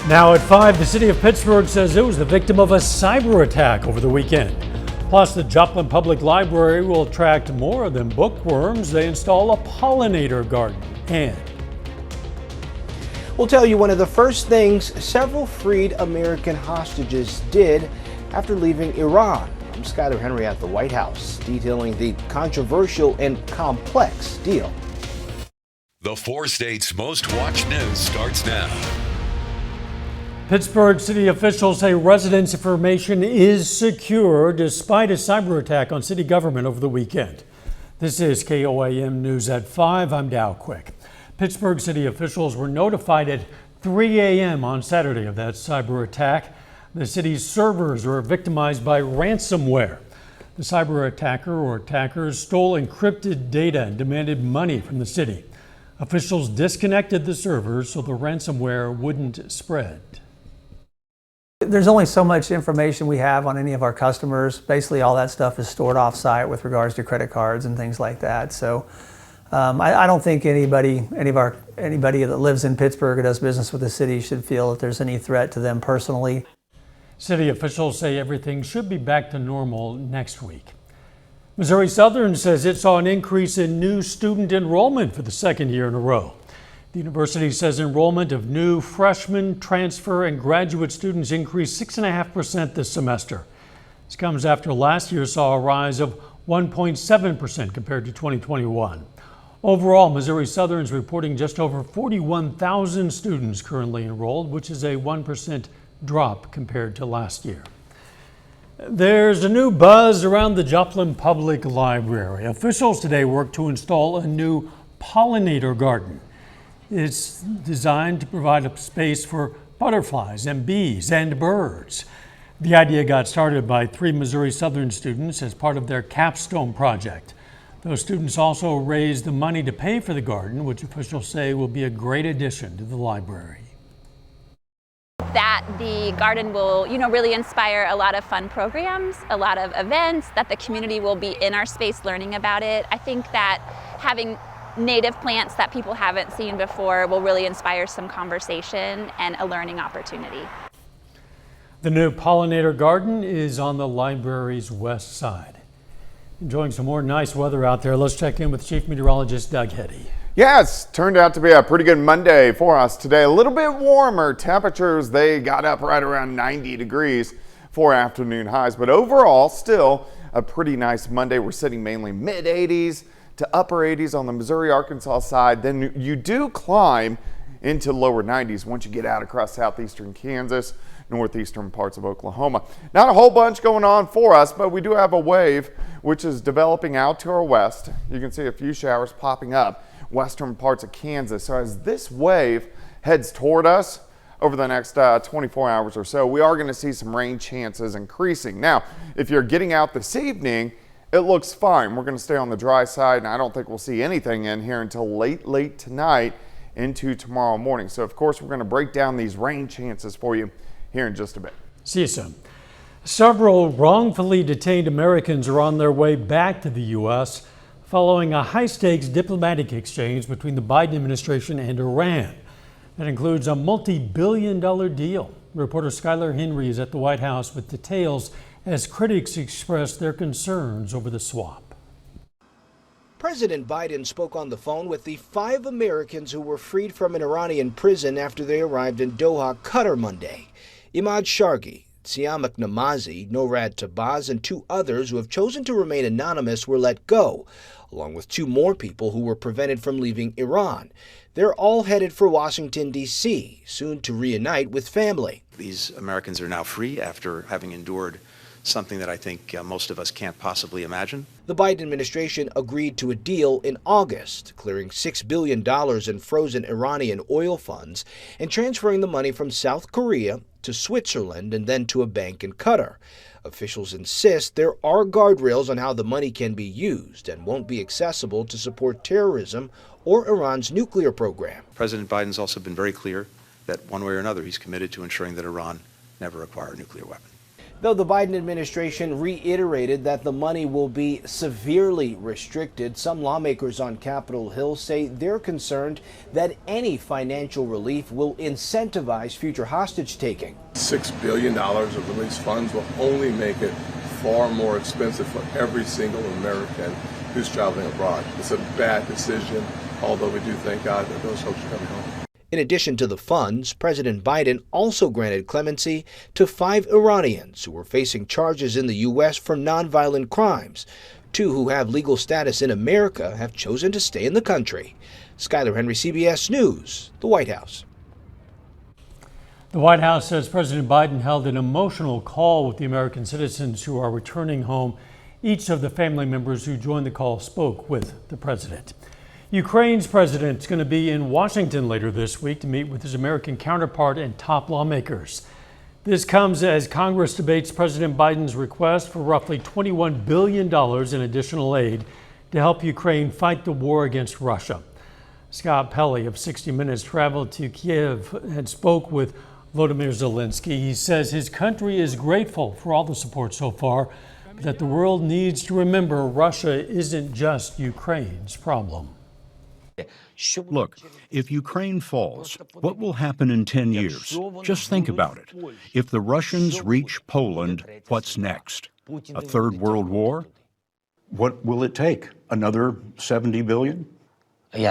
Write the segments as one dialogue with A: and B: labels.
A: Now at 5, the city of Pittsburgh says it was the victim of a cyber attack over the weekend. Plus, the Joplin Public Library will attract more than bookworms. They install a pollinator garden. And
B: we'll tell you one of the first things several freed American hostages did after leaving Iran. I'm Skyler Henry at the White House, detailing the controversial and complex deal.
C: The 4 states' most watched news starts now.
A: Pittsburgh city officials say residents' information is secure despite a cyber attack on city government over the weekend. This is KOAM News at 5. I'm Dow Quick. Pittsburgh city officials were notified at 3 a.m. on Saturday of that cyber attack. The city's servers were victimized by ransomware. The cyber attacker or attackers stole encrypted data and demanded money from the city. Officials disconnected the servers so the ransomware wouldn't spread.
D: There's only so much information we have on any of our customers. Basically, all that stuff is stored off-site with regards to credit cards and things like that. So I don't think anybody that lives in Pittsburgh or does business with the city should feel that there's any threat to them personally.
A: City officials say everything should be back to normal next week. Missouri Southern says it saw an increase in new student enrollment for the second year in a row. The university says enrollment of new freshmen, transfer, and graduate students increased 6.5% this semester. This comes after last year saw a rise of 1.7% compared to 2021. Overall, Missouri Southern is reporting just over 41,000 students currently enrolled, which is a 1% drop compared to last year. There's a new buzz around the Joplin Public Library. Officials today worked to install a new pollinator garden. It's designed to provide a space for butterflies and bees and birds. The idea got started by 3 Missouri Southern students as part of their capstone project. Those students also raised the money to pay for the garden, which officials say will be a great addition to the library.
E: That the garden will, really inspire a lot of fun programs, a lot of events, that the community will be in our space learning about it. I think that having native plants that people haven't seen before will really inspire some conversation and a learning opportunity.
A: The new pollinator garden is on the library's west side. Enjoying some more nice weather out there. Let's check in with Chief Meteorologist Doug Heddy.
F: Yes, turned out to be a pretty good Monday for us today. A little bit warmer temperatures. They got up right around 90 degrees for afternoon highs, but overall still a pretty nice Monday. We're sitting mainly mid 80s to upper 80s on the Missouri-Arkansas side. Then you do climb into lower 90s once you get out across southeastern Kansas, northeastern parts of Oklahoma. Not a whole bunch going on for us, but we do have a wave which is developing out to our west. You can see a few showers popping up western parts of Kansas. So as this wave heads toward us over the next 24 hours or so, we are going to see some rain chances increasing. Now, if you're getting out this evening, it looks fine. We're going to stay on the dry side, and I don't think we'll see anything in here until late tonight into tomorrow morning. So, of course, we're going to break down these rain chances for you here in just a bit.
A: See you soon. Several wrongfully detained Americans are on their way back to the U.S. following a high-stakes diplomatic exchange between the Biden administration and Iran. That includes a multi-billion-dollar deal. Reporter Skyler Henry is at the White House with details as critics express their concerns over the swap.
B: President Biden spoke on the phone with the 5 Americans who were freed from an Iranian prison after they arrived in Doha, Qatar Monday. Imad Shargi, Siamak Namazi, Norad Tabaz, and 2 others who have chosen to remain anonymous were let go, along with 2 more people who were prevented from leaving Iran. They're all headed for Washington, D.C., soon to reunite with family.
G: These Americans are now free after having endured something that I think most of us can't possibly imagine.
B: The Biden administration agreed to a deal in August, clearing $6 billion in frozen Iranian oil funds and transferring the money from South Korea to Switzerland and then to a bank in Qatar. Officials insist there are guardrails on how the money can be used and won't be accessible to support terrorism or Iran's nuclear program.
G: President Biden's also been very clear that one way or another he's committed to ensuring that Iran never acquire a nuclear weapon.
B: Though the Biden administration reiterated that the money will be severely restricted, some lawmakers on Capitol Hill say they're concerned that any financial relief will incentivize future hostage taking.
H: $6 billion of released funds will only make it far more expensive for every single American who's traveling abroad. It's a bad decision, although we do thank God that those folks are coming home.
B: In addition to the funds, President Biden also granted clemency to 5 Iranians who were facing charges in the U.S. for nonviolent crimes. 2 who have legal status in America have chosen to stay in the country. Skyler Henry, CBS News, the White House.
A: The White House says President Biden held an emotional call with the American citizens who are returning home. Each of the family members who joined the call spoke with the president. Ukraine's president is going to be in Washington later this week to meet with his American counterpart and top lawmakers. This comes as Congress debates President Biden's request for roughly $21 billion in additional aid to help Ukraine fight the war against Russia. Scott Pelley of 60 Minutes traveled to Kiev and spoke with Volodymyr Zelensky. He says his country is grateful for all the support so far, but that the world needs to remember Russia isn't just Ukraine's problem.
I: Look, if Ukraine falls, what will happen in 10 years? Just think about it. If the Russians reach Poland, what's next? A third world war? What will it take? Another 70 billion? I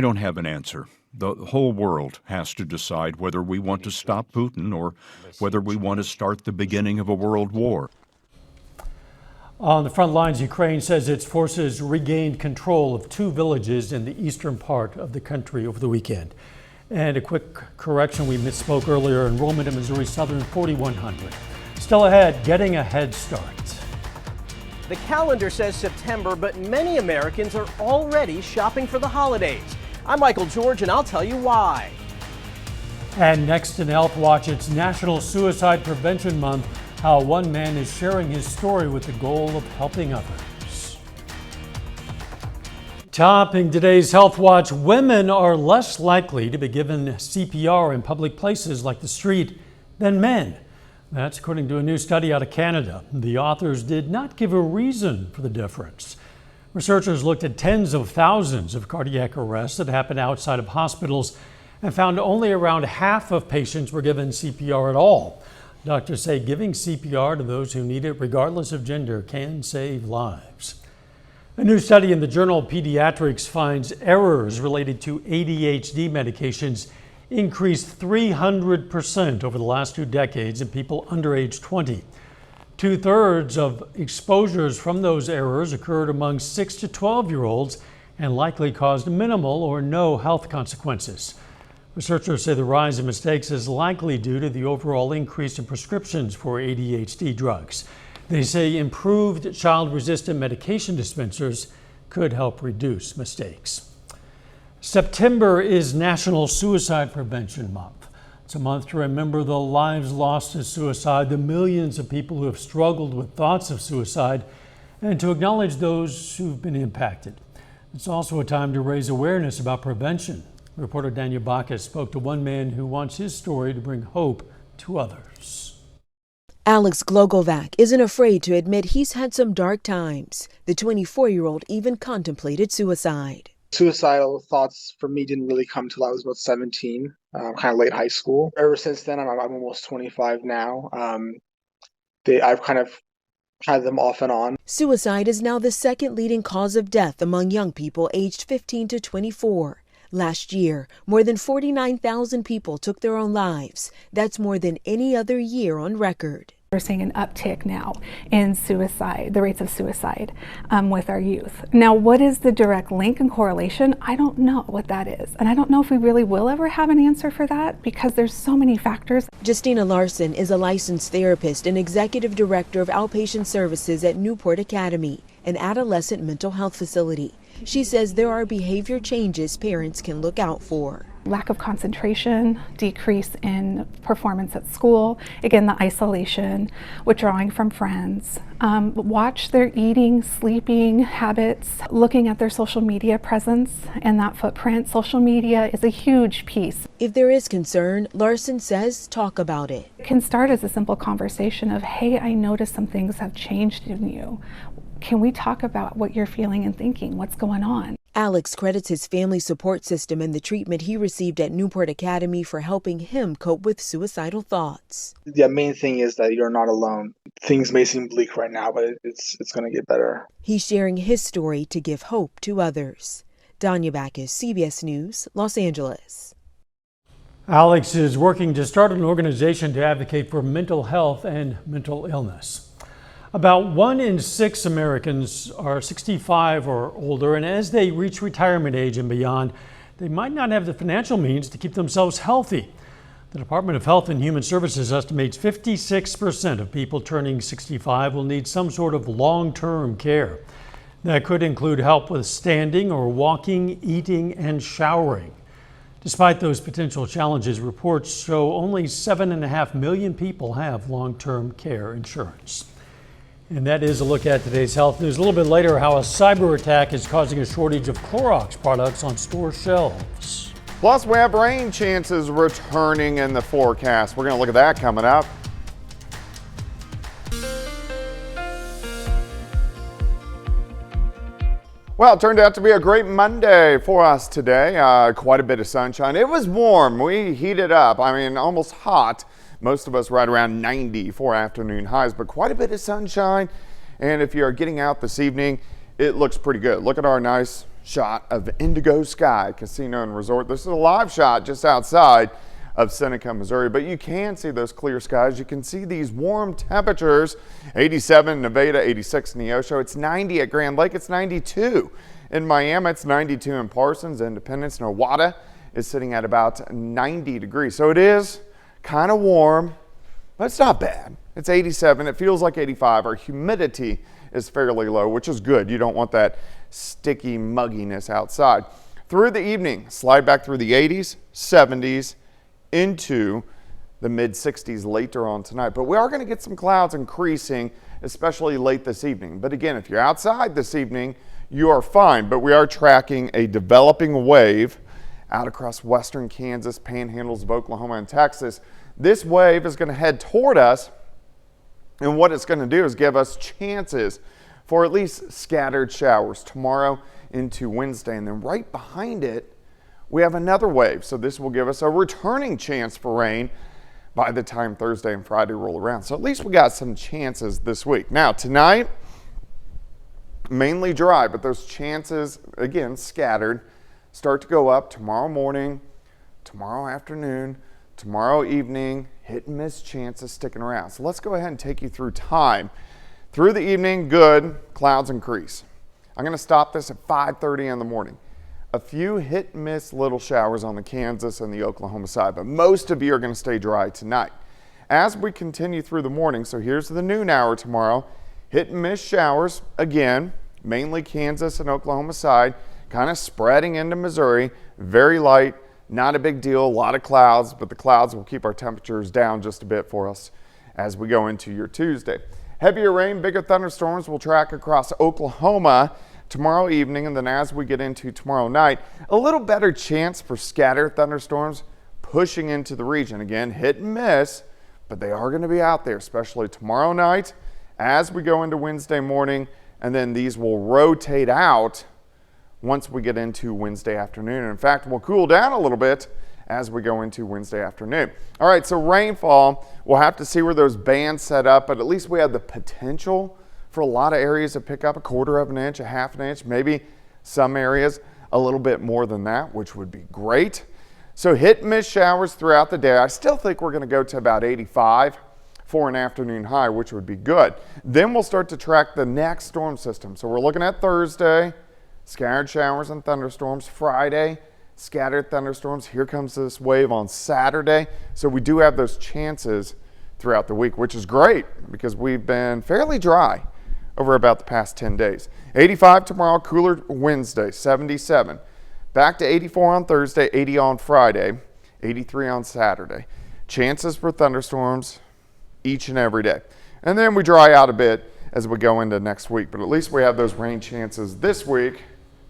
I: don't have an answer. The whole world has to decide whether we want to stop Putin or whether we want to start the beginning of a world war.
A: On the front lines, Ukraine says its forces regained control of 2 villages in the eastern part of the country over the weekend. And a quick correction, we misspoke earlier. Enrollment at Missouri Southern 4,100. Still ahead, getting a head start.
J: The calendar says September, but many Americans are already shopping for the holidays. I'm Michael George, and I'll tell you why.
A: And next in Health Watch, it's National Suicide Prevention Month. How one man is sharing his story with the goal of helping others. Topping today's Health Watch, women are less likely to be given CPR in public places like the street than men. That's according to a new study out of Canada. The authors did not give a reason for the difference. Researchers looked at tens of thousands of cardiac arrests that happened outside of hospitals and found only around half of patients were given CPR at all. Doctors say giving CPR to those who need it, regardless of gender, can save lives. A new study in the Journal of Pediatrics finds errors related to ADHD medications increased 300% over the last 2 decades in people under age 20. 2/3 of exposures from those errors occurred among 6 to 12-year-olds and likely caused minimal or no health consequences. Researchers say the rise in mistakes is likely due to the overall increase in prescriptions for ADHD drugs. They say improved child-resistant medication dispensers could help reduce mistakes. September is National Suicide Prevention Month. It's a month to remember the lives lost to suicide, the millions of people who have struggled with thoughts of suicide, and to acknowledge those who've been impacted. It's also a time to raise awareness about prevention. Reporter Daniel Bacchus spoke to one man who wants his story to bring hope to others.
K: Alex Glogovac isn't afraid to admit he's had some dark times. The 24-year-old even contemplated suicide.
L: Suicidal thoughts for me didn't really come till I was about 17, kind of late high school. Ever since then, I'm almost 25 now. I've kind of had them off and on.
K: Suicide is now the second leading cause of death among young people aged 15 to 24. Last year, more than 49,000 people took their own lives. That's more than any other year on record.
M: We're seeing an uptick now in suicide, the rates of suicide with our youth. Now, what is the direct link and correlation? I don't know what that is. And I don't know if we really will ever have an answer for that because there's so many factors.
K: Justina Larson is a licensed therapist and executive director of outpatient services at Newport Academy, an adolescent mental health facility. She says there are behavior changes parents can look out for.
M: lack of concentration, decrease in performance at school, again, the isolation, withdrawing from friends. Watch their eating, sleeping habits, looking at their social media presence and that footprint. Social media is a huge piece.
K: If there is concern, Larson says talk about it.
M: It can start as a simple conversation of, hey, I noticed some things have changed in you. Can we talk about what you're feeling and thinking? What's going on?
K: Alex credits his family support system and the treatment he received at Newport Academy for helping him cope with suicidal thoughts.
L: The main thing is that you're not alone. Things may seem bleak right now, but it's going to get better.
K: He's sharing his story to give hope to others. Danya Backus, CBS News, Los Angeles.
A: Alex is working to start an organization to advocate for mental health and mental illness. About 1 in 6 Americans are 65 or older, and as they reach retirement age and beyond, they might not have the financial means to keep themselves healthy. The Department of Health and Human Services estimates 56% of people turning 65 will need some sort of long-term care. That could include help with standing or walking, eating, and showering. Despite those potential challenges, reports show only 7.5 million people have long-term care insurance. And that is a look at today's health news. A little bit later, how a cyber attack is causing a shortage of Clorox products on store shelves.
F: Plus, we have rain chances returning in the forecast. We're going to look at that coming up. Well, it turned out to be a great Monday for us today. Quite a bit of sunshine. It was warm. We heated up. I mean, almost hot. Most of us right around 90 for afternoon highs, but quite a bit of sunshine. And if you're getting out this evening, it looks pretty good. Look at our nice shot of Indigo Sky Casino and Resort. This is a live shot just outside of Seneca, Missouri, but you can see those clear skies. You can see these warm temperatures, 87 in Nevada, 86 in Neosho. It's 90 at Grand Lake. It's 92 in Miami. It's 92 in Parsons. Independence, Nowata is sitting at about 90 degrees. So it is kind of warm, but it's not bad. It's 87. It feels like 85. Our humidity is fairly low, which is good. You don't want that sticky mugginess outside. Through the evening, slide back through the 80s, 70s, into the mid 60s later on tonight. But we are going to get some clouds increasing, especially late this evening. But again, if you're outside this evening, you are fine. But we are tracking a developing wave out across western Kansas, panhandles of Oklahoma and Texas. This wave is going to head toward us, and what it's going to do is give us chances for at least scattered showers tomorrow into Wednesday. And then right behind it, we have another wave. So this will give us a returning chance for rain by the time Thursday and Friday roll around. So at least we got some chances this week. Now tonight, mainly dry, but those chances, again, scattered, start to go up tomorrow morning, tomorrow afternoon, tomorrow evening, hit and miss chances sticking around. So let's go ahead and take you through time. Through the evening, good, clouds increase. I'm going to stop this at 5:30 in the morning. A few hit and miss little showers on the Kansas and the Oklahoma side, but most of you are going to stay dry tonight. As we continue through the morning, so here's the noon hour tomorrow, hit and miss showers, again, mainly Kansas and Oklahoma side, kind of spreading into Missouri, very light, not a big deal, a lot of clouds, but the clouds will keep our temperatures down just a bit for us as we go into your Tuesday. Heavier rain, bigger thunderstorms will track across Oklahoma tomorrow evening, and then as we get into tomorrow night, a little better chance for scattered thunderstorms pushing into the region. Again, hit and miss, but they are going to be out there, especially tomorrow night as we go into Wednesday morning, and then these will rotate out once we get into Wednesday afternoon. And in fact, we'll cool down a little bit as we go into Wednesday afternoon. All right, so rainfall, we'll have to see where those bands set up, but at least we have the potential for a lot of areas to pick up a 1/4 of an inch, a 1/2 an inch, maybe some areas a little bit more than that, which would be great. So hit and miss showers throughout the day. I still think we're going to go to about 85 for an afternoon high, which would be good. Then we'll start to track the next storm system. So we're looking at Thursday, scattered showers and thunderstorms. Friday, scattered thunderstorms. Here comes this wave on Saturday. So we do have those chances throughout the week, which is great because we've been fairly dry over about the past 10 days. 85 tomorrow, cooler Wednesday, 77. Back to 84 on Thursday, 80 on Friday, 83 on Saturday. Chances for thunderstorms each and every day. And then we dry out a bit as we go into next week. But at least we have those rain chances this week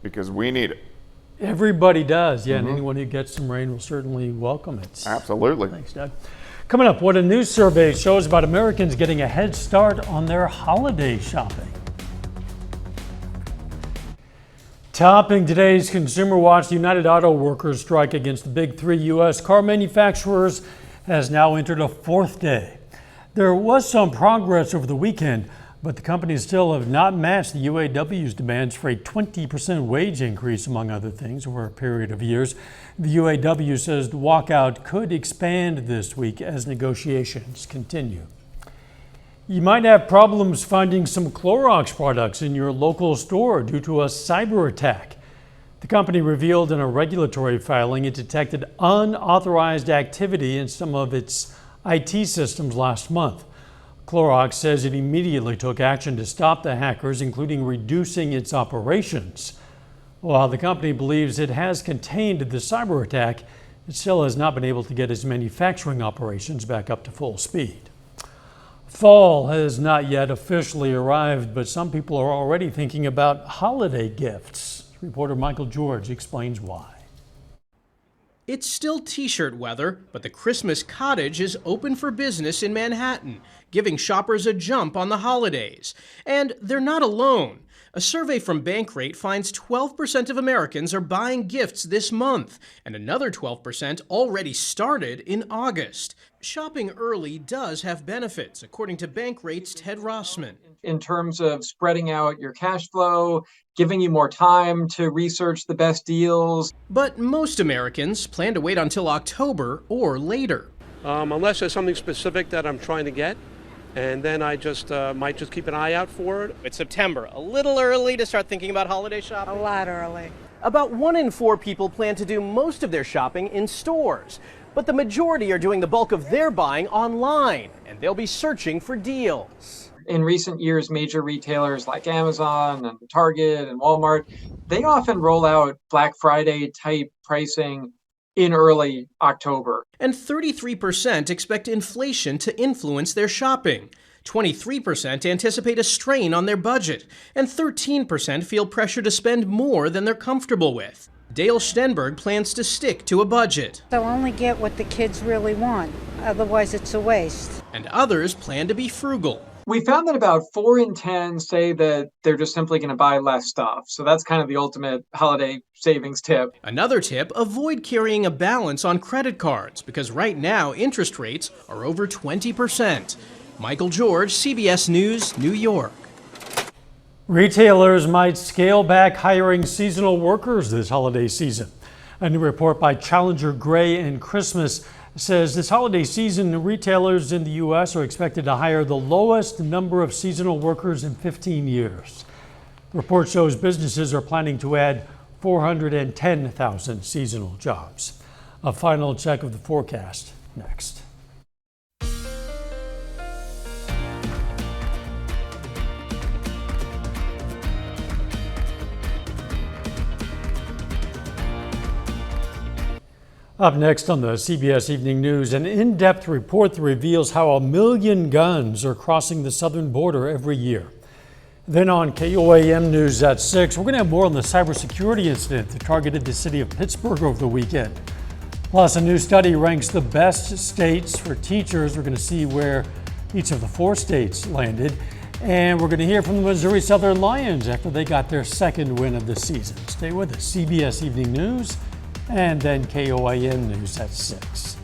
F: because we need it.
A: Everybody does, yeah, and anyone who gets some rain will certainly welcome it.
F: Absolutely.
A: Thanks, Doug. Coming up, what a new survey shows about Americans getting a head start on their holiday shopping. Topping today's Consumer Watch, the United Auto Workers strike against the big three U.S. car manufacturers has now entered a fourth day. There was some progress over the weekend, but the companies still have not matched the UAW's demands for a 20% wage increase, among other things, over a period of years. The UAW says the walkout could expand this week as negotiations continue. You might have problems finding some Clorox products in your local store due to a cyber attack. The company revealed in a regulatory filing it detected unauthorized activity in some of its IT systems last month. Clorox says it immediately took action to stop the hackers, including reducing its operations. While the company believes it has contained the cyber attack, it still has not been able to get its manufacturing operations back up to full speed. Fall has not yet officially arrived, but some people are already thinking about holiday gifts. Reporter Michael George explains why.
J: It's still t-shirt weather, but the Christmas Cottage is open for business in Manhattan, giving shoppers a jump on the holidays. And they're not alone. A survey from Bankrate finds 12% of Americans are buying gifts this month, and another 12% already started in August. Shopping early does have benefits, according to Bankrate's Ted Rossman.
N: In terms of spreading out your cash flow, giving you more time to research the best deals.
J: But most Americans plan to wait until October or later.
O: Unless there's something specific that I'm trying to get, and then I just might just keep an eye out for it.
J: It's September, a little early to start thinking about holiday shopping.
P: A lot early.
J: About 1 in 4 people plan to do most of their shopping in stores, but the majority are doing the bulk of their buying online, and they'll be searching for deals.
N: In recent years, major retailers like Amazon and Target and Walmart, they often roll out Black Friday type pricing in early October.
J: And 33% expect inflation to influence their shopping. 23% anticipate a strain on their budget, and 13% feel pressure to spend more than they're comfortable with. Dale Stenberg plans to stick to a budget.
P: They'll only get what the kids really want, otherwise it's a waste.
J: And others plan to be frugal.
N: We found that about 4 in 10 say that they're just simply going to buy less stuff. So that's kind of the ultimate holiday savings tip.
J: Another tip, avoid carrying a balance on credit cards, because right now interest rates are over 20%. Michael George, CBS News, New York.
A: Retailers might scale back hiring seasonal workers this holiday season. A new report by Challenger Gray and Christmas says this holiday season, retailers in the U.S. are expected to hire the lowest number of seasonal workers in 15 years. The report shows businesses are planning to add 410,000 seasonal jobs. A final check of the forecast next. Up next on the CBS Evening News, an in-depth report that reveals how 1 million guns are crossing the southern border every year. Then on KOAM News at 6, we're going to have more on the cybersecurity incident that targeted the city of Pittsburgh over the weekend. Plus, a new study ranks the best states for teachers. We're going to see where each of the 4 states landed. And we're going to hear from the Missouri Southern Lions after they got their second win of the season. Stay with us. CBS Evening News. And then KOAM News at 6.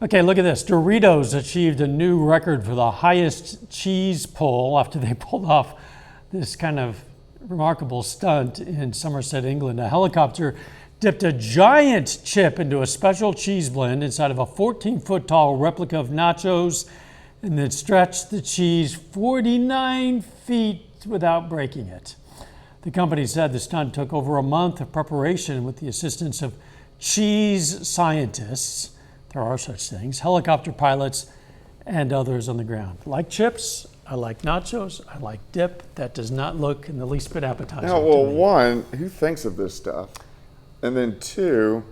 A: Okay, look at this. Doritos achieved a new record for the highest cheese pull after they pulled off this kind of remarkable stunt in Somerset, England. A helicopter dipped a giant chip into a special cheese blend inside of a 14-foot tall replica of nachos and then stretched the cheese 49 feet without breaking it. The company said the stunt took over a month of preparation with the assistance of cheese scientists, there are such things, helicopter pilots, and others on the ground. Like chips, I like nachos, I like dip. That does not look in the least bit appetizing.
F: Now, well, one, who thinks of this stuff? And then 2,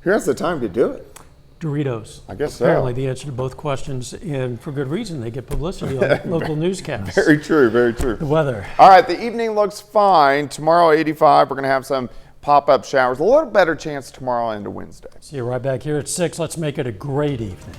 F: who has the time to do it?
A: Doritos.
F: I guess so.
A: Apparently the answer to both questions, and for good reason. They get publicity on local newscasts.
F: Very true, very true.
A: The weather.
F: All right, the evening looks fine. Tomorrow, 85. We're going to have some pop-up showers. A little better chance tomorrow into Wednesday.
A: See you right back here at 6. Let's make it a great evening.